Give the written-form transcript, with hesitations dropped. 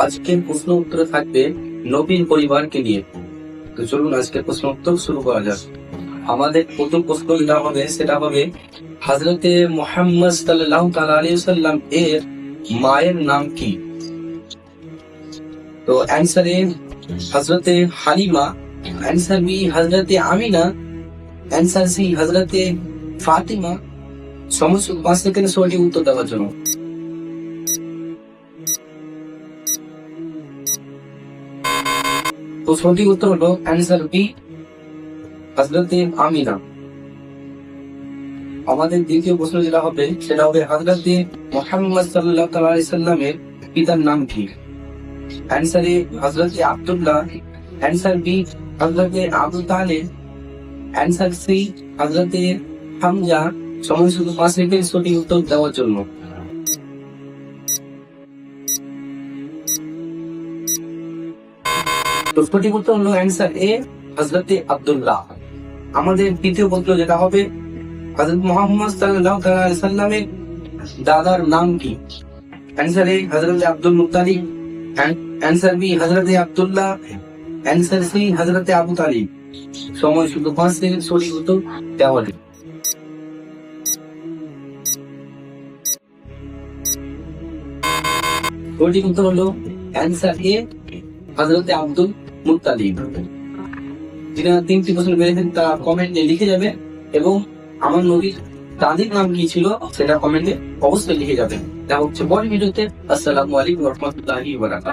আজকের প্রশ্ন উত্তরে থাকবে নবীর পরিবারকে নিয়ে। তো চলুন আজকের প্রশ্ন উত্তর শুরু করা যাক। আমাদের প্রথম প্রশ্ন যেটা হবে সেটা হবে হযরতে মুহাম্মদ সাল্লাল্লাহু তাআলা আলাইহি ওয়াসাল্লাম এর মায়ের নাম কি? তো অ্যান্সার এ হযরতে হালিমা, অ্যান্সার বি হযরতে আমিনা, অ্যান্সার সি হযরতে ফাতিমা। সমস্ত 5 সেকেন্ড সঠিক উত্তর দেওয়ার জন্য। তো সঠিক উত্তর হলো অ্যান্সার বি হযরতে আমিনা। আমাদের দ্বিতীয় প্রশ্ন যেটা হবে সেটা হবে হযরতে মুহাম্মদ সাল্লাল্লাহু তাআলা আলাইহি সাল্লামের পিতার নাম কি? অ্যান্সার এ হযরতে আব্দুল্লাহ, অ্যান্সার বি হযরতে আবু তালেব, অ্যান্সার সি হযরতে হামজা। সময় শুধু 5 সেকেন্ড সঠিক উত্তর দেওয়ার জন্য। তো সঠিক উত্তর হলো অ্যান্সার এ হযরতে আব্দুল্লাহ। আমাদের তৃতীয় প্রশ্ন যেটা হবে হযরত মুহাম্মদ সাল্লাল্লাহু তাআলা আলাইহি সাল্লামের দাদার নাম কি? অ্যান্সার এ হযরতে আব্দুল মুত্তালিব, অ্যান্সার বি হযরতে আব্দুল্লাহ, অ্যান্সার সি হযরতে আবু তালিব। সময় শুধু 5 সেকেন্ড সঠিক উত্তর দেওয়ার। সঠিক উত্তর হলো অ্যান্সার এ হযরতে আব্দুল মুত্তালিব। যারা 3টি প্রশ্ন পেয়েছেন তারা কমেন্টে লিখে যাবে এবং আমার নবীর দাদির নাম কি ছিল সেটা কমেন্টে অবশ্যই লিখে যাবেন। দেখা হচ্ছে পরের ভিডিওতে। আসসালামু আলাইকুম ওয়া রাহমাতুল্লাহি ওয়া বারাকাতুহু।